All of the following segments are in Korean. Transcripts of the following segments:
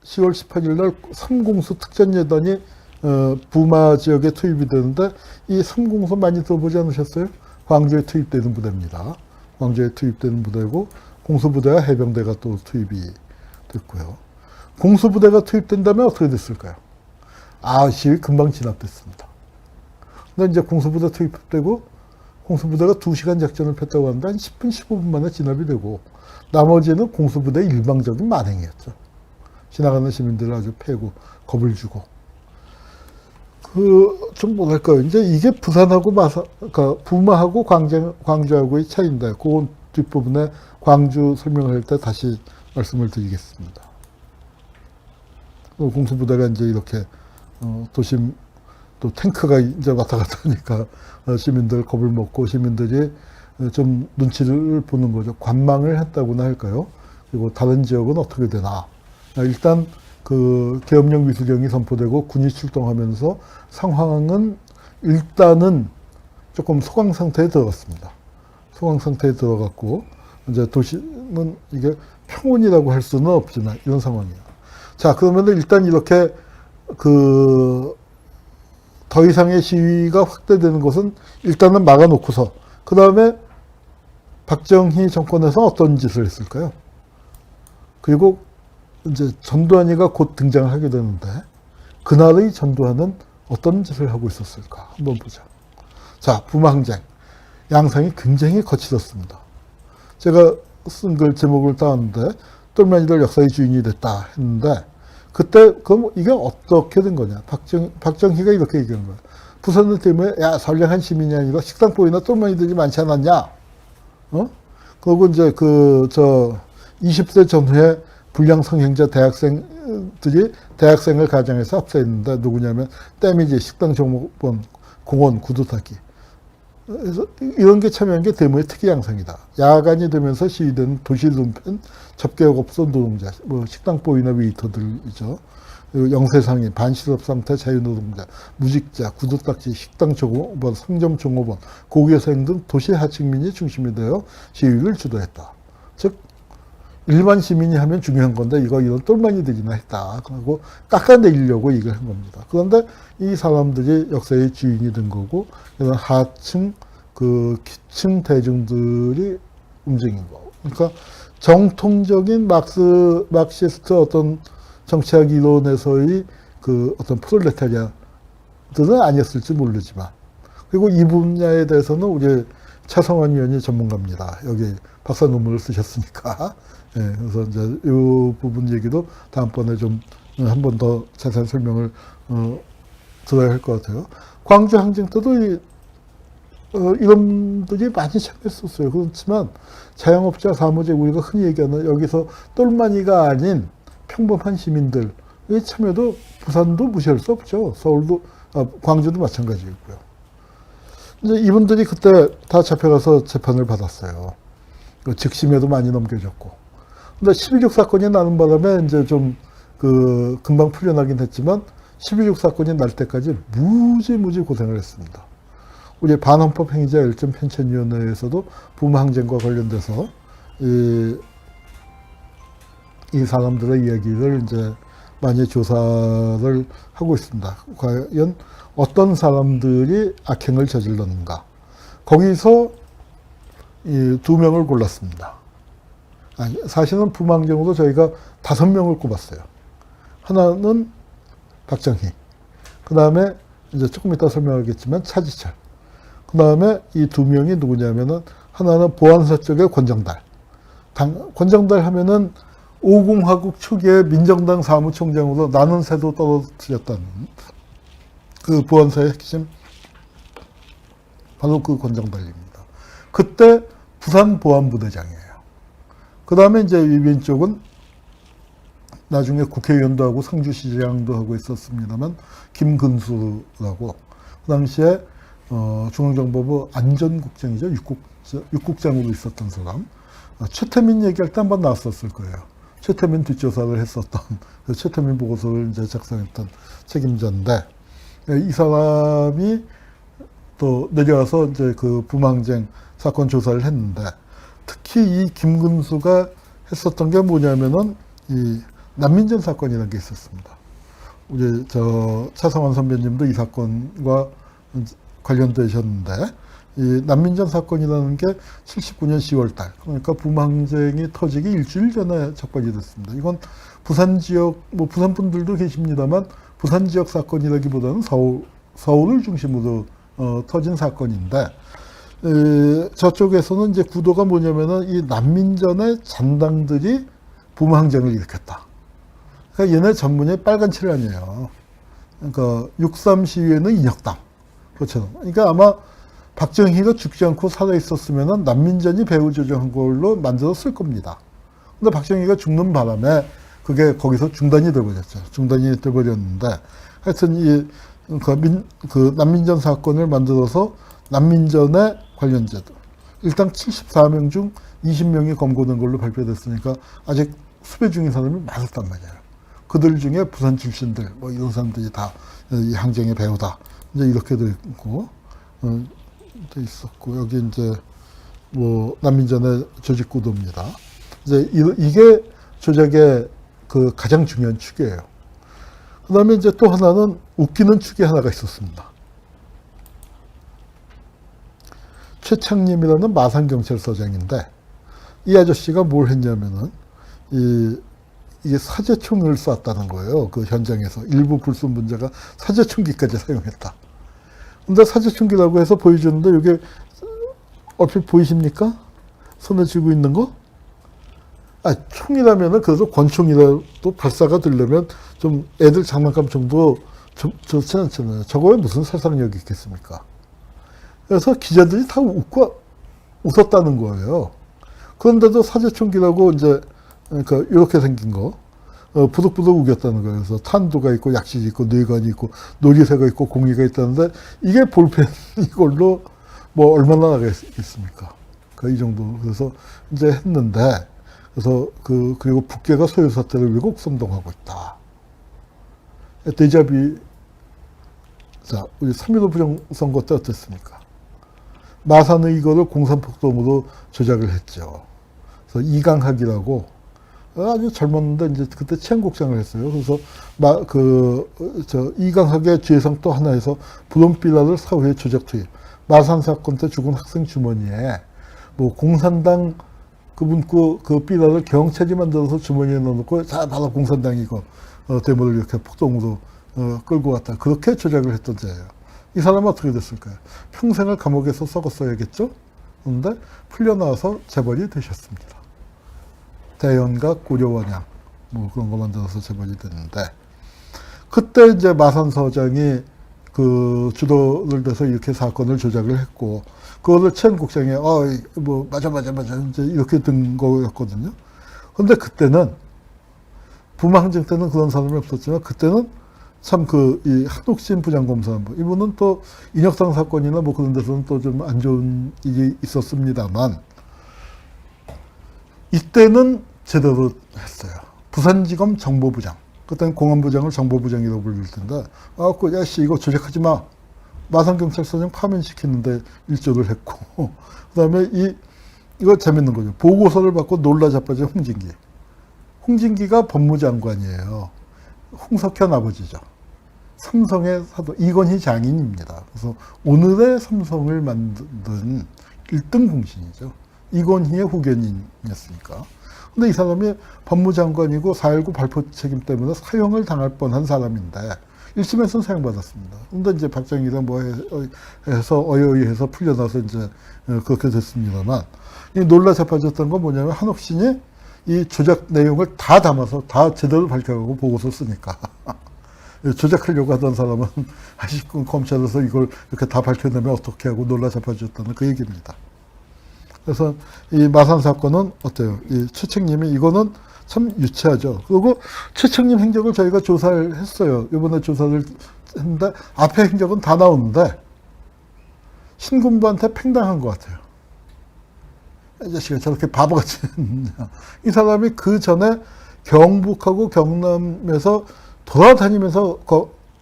10월 18일 날 삼공수 특전예단이 부마 지역에 투입이 되는데 이 삼공수 많이 들어보지 않으셨어요? 광주에 투입되는 부대입니다. 광주에 투입되는 부대고 공수부대와 해병대가 또 투입이 됐고요. 공수부대가 투입된다면 어떻게 됐을까요? 시위 금방 진압됐습니다. 근데 이제 공수부대 투입되고 공수부대가 2시간 작전을 폈다고 하는데 한 10분, 15분 만에 진압이 되고 나머지는 공수부대의 일방적인 만행이었죠. 지나가는 시민들을 아주 패고 겁을 주고. 좀 뭐랄까요. 이제 이게 부산하고 그러니까 부마하고 광주하고의 차이인데, 그 뒷부분에 광주 설명할 때 다시 말씀을 드리겠습니다. 공수부대가 이제 이렇게, 도심, 또 탱크가 이제 왔다 갔다 하니까 시민들 겁을 먹고 시민들이 좀 눈치를 보는 거죠. 관망을 했다고나 할까요? 그리고 다른 지역은 어떻게 되나. 일단 그 계엄령 위수령이 선포되고 군이 출동하면서 상황은 일단은 조금 소강 상태에 들어갔습니다. 소강 상태에 들어갔고 이제 도시는 이게 평온이라고 할 수는 없지만 이런 상황이에요. 자, 그러면 일단 이렇게 더 이상의 시위가 확대되는 것은 일단은 막아놓고서 그 다음에 박정희 정권에서 어떤 짓을 했을까요? 그리고 이제 전두환이가 곧 등장을 하게 되는데 그날의 전두환은 어떤 짓을 하고 있었을까 한번 보자. 자, 부마항쟁 양상이 굉장히 거칠었습니다. 제가 쓴 글 제목을 따왔는데 똘마니들 역사의 주인이 됐다 했는데 그때 그럼 이게 어떻게 된 거냐? 박정희가 이렇게 얘기하는 거야. 부산은 때문에 야 선량한 시민이 아니라 식당보이나 똘마니들이 많지 않았냐? 그리고 이제 20세 전후에 불량 성행자 대학생들이 대학생을 가장해서 합사했는데 누구냐면 댐이지 식당 종업원 공원 구두타기. 그래서 이런 게 참여한 게 데모의 특이 양상이다. 야간이 되면서 시위되는 도시 눈펜, 접객업소 노동자, 식당 보이나 웨이터들이죠. 그리고 영세상인, 반실업 상태 자유노동자, 무직자, 구두딱지, 식당 종업원, 상점 종업원, 고교생 등 도시 하층민이 중심이 되어 시위를 주도했다. 즉 일반 시민이 하면 중요한 건데 이런 똘마니들이나 했다. 그리고 깎아내리려고 얘기를 한 겁니다. 그런데 이 사람들이 역사의 주인이 된 거고 이런 하층, 기층 대중들이 움직인 거. 그러니까 정통적인 막시스트 어떤 정치학 이론에서의 어떤 프롤레타리아들은 아니었을지 모르지만 그리고 이 분야에 대해서는 우리 차성원 의원이 전문가입니다. 여기 박사 논문을 쓰셨으니까. 예, 그래서 이제 이 부분 얘기도 다음번에 좀 한 번 더 자세한 설명을 들어야 할 것 같아요. 광주 항쟁 때도 이런들이 많이 참여했었어요. 그렇지만 자영업자, 사무직 우리가 흔히 얘기하는 여기서 똘마니가 아닌 평범한 시민들의 참여도 부산도 무시할 수 없죠. 서울도 광주도 마찬가지였고요. 이제 이분들이 그때 다 잡혀가서 재판을 받았어요. 즉심에도 많이 넘겨졌고. 근데 11.6 사건이 나는 바람에 이제 좀 금방 풀려나긴 했지만 11.6 사건이 날 때까지 무지 고생을 했습니다. 우리 반헌법 행위자 열전 편찬위원회에서도 부마항쟁과 관련돼서 이 사람들의 이야기를 이제 많이 조사를 하고 있습니다. 과연 어떤 사람들이 악행을 저질렀는가. 거기서 이 2명을 골랐습니다. 사실은 부마항쟁으로 저희가 5명을 꼽았어요. 하나는 박정희. 그 다음에 이제 조금 이따 설명하겠지만 차지철. 그 다음에 이 2명이 누구냐면은 하나는 보안사 쪽의 권정달. 권정달 하면은 5공화국 초기에 민정당 사무총장으로 나는 새도 떨어뜨렸다는 그 보안사의 핵심 바로 그 권정달입니다. 그때 부산 보안부대장이에요. 그 다음에 이제 왼쪽은 나중에 국회의원도 하고 상주시장도 하고 있었습니다만 김근수라고 그 당시에 중앙정보부 안전국장이죠. 육국장으로 있었던 사람. 최태민 얘기할 때 한번 나왔었을 거예요. 최태민 뒷조사를 했었던 최태민 보고서를 이제 작성했던 책임자인데 이 사람이 또 내려와서 이제 부마항쟁 사건 조사를 했는데 특히 이 김근수가 했었던 게 뭐냐면은 이 난민전 사건이라는 게 있었습니다. 우리 차성원 선배님도 이 사건과 관련되셨는데, 이 난민전 사건이라는 게 79년 10월 달, 그러니까 부망쟁이 터지기 일주일 전에 적발이 됐습니다. 이건 부산 지역, 뭐 부산 분들도 계십니다만, 부산 지역 사건이라기보다는 서울을 중심으로 터진 사건인데, 저쪽에서는 이제 구도가 뭐냐면은 이 난민전의 잔당들이 부망쟁을 일으켰다. 그러니까 얘네 전문이 빨간 칠란이에요. 그러니까 6.3 시위에는 인혁당. 그렇죠. 그러니까 아마 박정희가 죽지 않고 살아있었으면 난민전이 배후 조정한 걸로 만들었을 겁니다. 근데 박정희가 죽는 바람에 그게 거기서 중단이 돼버렸죠. 중단이 돼버렸는데 하여튼 그 난민전 사건을 만들어서 난민전의 관련자들 일단 74명 중 20명이 검거된 걸로 발표됐으니까 아직 수배 중인 사람이 많았단 말이에요. 그들 중에 부산 출신들 뭐 이런 사람들이 다 이 항쟁의 배우다. 이제 이렇게 돼 있고 돼 있었고 여기 이제 뭐 난민전의 조직 구도입니다. 이제 이게 조작의 그 가장 중요한 축이에요. 그다음에 이제 또 하나는 웃기는 축이 하나가 있었습니다. 최창님이라는 마산경찰서장인데 이 아저씨가 뭘 했냐면은 이게 사제총을 쐈다는 거예요. 그 현장에서 일부 불순분자가 사제총기까지 사용했다. 근데 사제총기라고 해서 보여주는데 이게 얼핏 보이십니까? 손에 쥐고 있는 거? 총이라면은 그래도 권총이라도 발사가 되려면 좀 애들 장난감 정도 좋지 않잖아요. 저거에 무슨 살상력이 있겠습니까? 그래서 기자들이 다 웃었다는 거예요. 그런데도 사제총기라고 이제, 그러니까 이렇게 생긴 거, 부득부득 우겼다는 거예요. 그래서 탄두가 있고, 약실이 있고, 뇌관이 있고, 놀이새가 있고, 공이가 있다는데, 이게 볼펜 이걸로 뭐 얼마나 나가겠습니까? 이 정도. 그래서 이제 했는데, 그래서 그리고 북계가 소요 사태를 위고 선동하고 있다. 데자비, 자, 우리 3.15 부정선거 때 어땠습니까? 마산의 이거를 공산폭동으로 조작을 했죠. 그래서 이강학이라고 아주 젊었는데 이제 그때 치안국장을 했어요. 그래서 이강학의 죄상 또 하나에서 브론필라를 사후에 조작 투입. 마산 사건 때 죽은 학생 주머니에 뭐 공산당 그분 그 삐라를 경찰이 만들어서 주머니에 넣어놓고 자 바로 공산당 이거 데모를 이렇게 폭동으로 끌고 왔다. 그렇게 조작을 했던 자예요. 이 사람은 어떻게 됐을까요? 평생을 감옥에서 썩었어야겠죠? 그런데 풀려나와서 재벌이 되셨습니다. 대연각 고려원양 뭐 그런 거 만들어서 재벌이 됐는데 그때 이제 마산 서장이 그 주도를 돼서 이렇게 사건을 조작을 했고 그거를 치안국장이 뭐 맞아 이제 이렇게 된 거였거든요. 그런데 그때는 부마항쟁 때는 그런 사람이 없었지만 그때는 참 이 한옥신 부장검사부 이분은 또 인혁상 사건이나 뭐 그런 데서는 또 좀 안 좋은 일이 있었습니다만 이때는 제대로 했어요. 부산지검 정보부장 그때는 공안부장을 정보부장이라고 부를 텐데 야씨 이거 조작하지 마. 마산경찰서장 파면시키는데 일조를 했고 그다음에 이거 재밌는 거죠. 보고서를 받고 놀라 자빠진 홍진기가 법무장관이에요. 홍석현 아버지죠. 삼성의 사도 이건희 장인입니다. 그래서 오늘의 삼성을 만든 1등 공신이죠. 이건희의 후견인이었으니까. 근데 이 사람이 법무장관이고 4.19 발포 책임 때문에 사형을 당할 뻔한 사람인데 1심에서는 사형받았습니다. 근데 이제 박정희가 뭐 해서 어여이해서 풀려나서 이제 그렇게 됐습니다만 이 놀라 자빠졌던 건 뭐냐면 한옥신이 이 조작 내용을 다 담아서 다 제대로 밝혀가고 보고서 쓰니까 조작하려고 하던 사람은 아쉽고 검찰에서 이걸 이렇게 다 밝혀내면 어떻게 하고 놀라 자빠졌다는 그 얘기입니다. 그래서 이 마산 사건은 어때요? 이 최책님이 이거는 참 유치하죠. 그리고 최책님 행적을 저희가 조사를 했어요. 이번에 조사를 했는데 앞에 행적은 다 나오는데 신군부한테 팽당한 것 같아요. 이 자식아 저렇게 바보같이 했느냐. 이 사람이 그 전에 경북하고 경남에서 돌아다니면서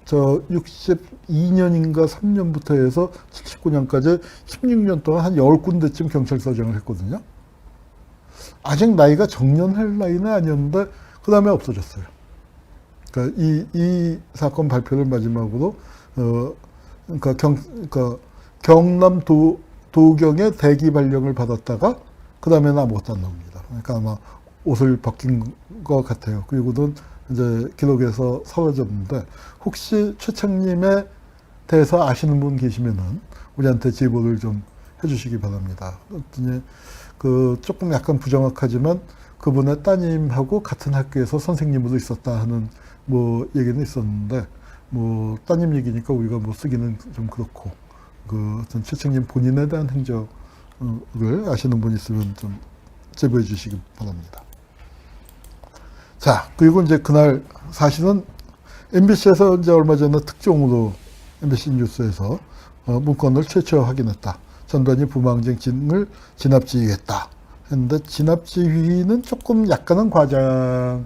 62년인가 3년부터 해서 79년까지 16년 동안 한 10군데쯤 경찰서장을 했거든요. 아직 나이가 정년할 나이는 아니었는데 그 다음에 없어졌어요. 그러니까 이 사건 발표를 마지막으로 그러니까 경남 도경의 대기 발령을 받았다가 그 다음에는 아무것도 안 나옵니다. 그러니까 아마 옷을 벗긴 것 같아요. 그리고는 이제 기록에서 사라졌는데 혹시 최창님에 대해서 아시는 분 계시면은 우리한테 제보를 좀 해주시기 바랍니다. 조금 약간 부정확하지만 그분의 따님하고 같은 학교에서 선생님으로 있었다 하는 뭐 얘기는 있었는데 뭐 따님 얘기니까 우리가 뭐 쓰기는 좀 그렇고 어떤 최창님 본인에 대한 행적을 아시는 분 있으면 좀 제보해 주시기 바랍니다. 자, 그리고 이제 그날 사실은 MBC에서 이제 얼마 전에 특종으로 MBC 뉴스에서 문건을 최초 확인했다. 전두환이 부마항쟁을 진압지휘했다 했는데 진압지휘는 조금 약간은 과장인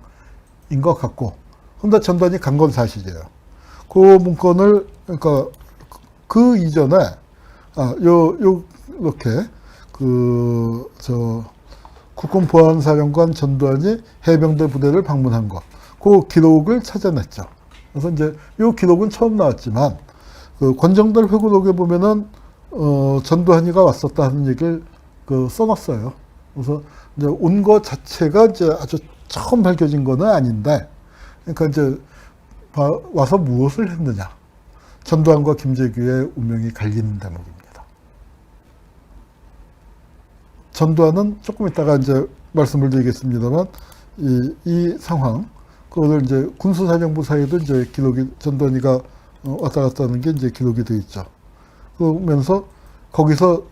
것 같고, 근데 전두환이 간 건 사실이에요. 그 문건을 그러니까 그 이전에 이렇게 국군보안사령관 전두환이 해병대 부대를 방문한 것, 그 기록을 찾아냈죠. 그래서 이제 이 기록은 처음 나왔지만 권정달 회고록에 보면은 전두환이가 왔었다 하는 얘기를 써놨어요. 그래서 이제 온 거 자체가 이제 아주 처음 밝혀진 거는 아닌데, 그러니까 이제 와서 무엇을 했느냐, 전두환과 김재규의 운명이 갈리는 대목입니다. 전두환은 조금 이따가 이제 말씀을 드리겠습니다만, 이 상황, 그거를 이제 군수사령부 사이에도 이제 기록이, 전두환이가 왔다 갔다 하는 게 이제 기록이 되어 있죠. 그러면서 거기서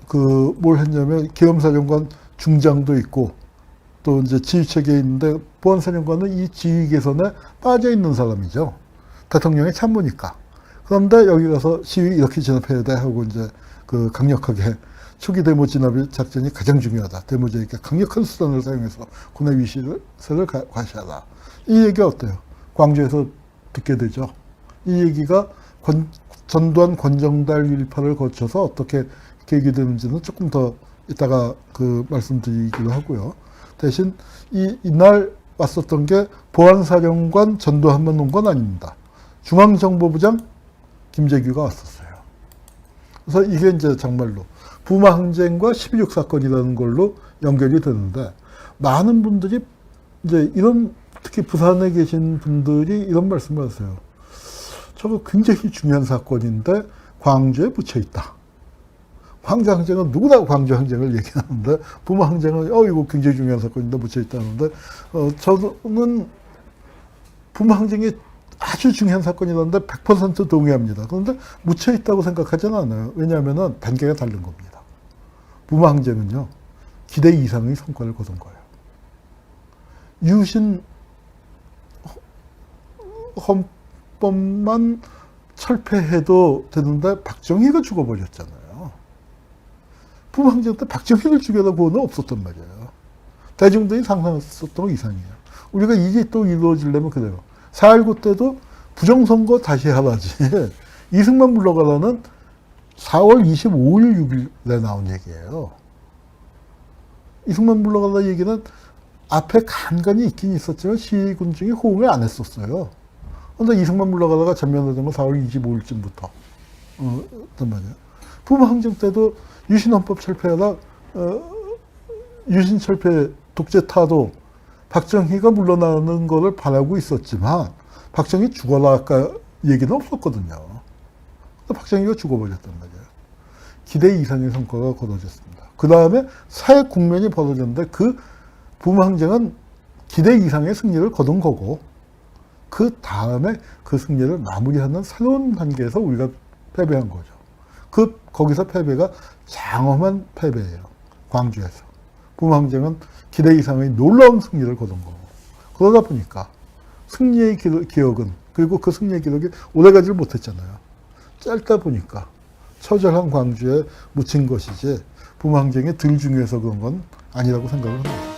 뭘 했냐면, 기념사령관 중장도 있고, 또 이제 지휘체계에 있는데, 보안사령관은 이 지휘 개선에 빠져 있는 사람이죠. 대통령의 참모니까. 그런데 여기 가서 시위 이렇게 진압해야 돼 하고 이제 강력하게 초기 데모 진압 작전이 가장 중요하다. 데모자에게 강력한 수단을 사용해서 군의 위세를 과시하다. 이 얘기가 어때요? 광주에서 듣게 되죠. 이 얘기가 전두환 권정달 일파를 거쳐서 어떻게 계기되는지는 조금 더 이따가 말씀드리기로 하고요. 대신 이날 왔었던 게 보안사령관 전두환만 온 건 아닙니다. 중앙정보부장 김재규가 왔었어요. 그래서 이게 이제 정말로 부마항쟁과 12.6 사건이라는 걸로 연결이 되는데, 많은 분들이 이제 특히 부산에 계신 분들이 이런 말씀을 하세요. 저거 굉장히 중요한 사건인데 광주에 묻혀 있다. 광주항쟁은 누구나 광주항쟁을 얘기하는데, 부마항쟁은 이거 굉장히 중요한 사건인데 묻혀 있다는데, 저는 부마항쟁이 아주 중요한 사건이라는데 100% 동의합니다. 그런데 묻혀 있다고 생각하지는 않아요. 왜냐하면 단계가 다른 겁니다. 부마항쟁은요, 기대 이상의 성과를 거둔 거예요. 유신 헌법만 철폐해도 되는데 박정희가 죽어버렸잖아요. 부마항쟁 때 박정희를 죽여다 보는 없었단 말이에요. 대중들이 상상했었던 이상이에요. 우리가 이게 또 이루어지려면 그래요. 4.19 때도 부정선거 다시 하라지. 이승만 물러가라는 4월 25일 6일에 나온 얘기예요. 이승만 물러가라 얘기는 앞에 간간히 있긴 있었지만 시군중이 호응을 안 했었어요. 그런데 이승만 물러가다가 전면화된 건 4월 25일쯤부터 단 말이에요. 부마항쟁 때도 유신헌법 철폐하다 유신철폐 독재타도 박정희가 물러나는 거를 바라고 있었지만 박정희 죽어라 아까 얘기는 없었거든요. 박정희가 죽어버렸단 말이에요. 기대 이상의 성과가 거둬졌습니다. 그 다음에 새 국면이 벌어졌는데 부마항쟁은 기대 이상의 승리를 거둔 거고, 그 다음에 그 승리를 마무리하는 새로운 단계에서 우리가 패배한 거죠. 거기서 패배가 장엄한 패배예요. 광주에서. 부마항쟁은 기대 이상의 놀라운 승리를 거둔 거고, 그러다 보니까 승리의 기억은, 그리고 그 승리의 기록이 오래가지를 못했잖아요. 짧다 보니까 처절한 광주에 묻힌 것이지 부마항쟁이 덜 중요해서 그런 건 아니라고 생각을 합니다.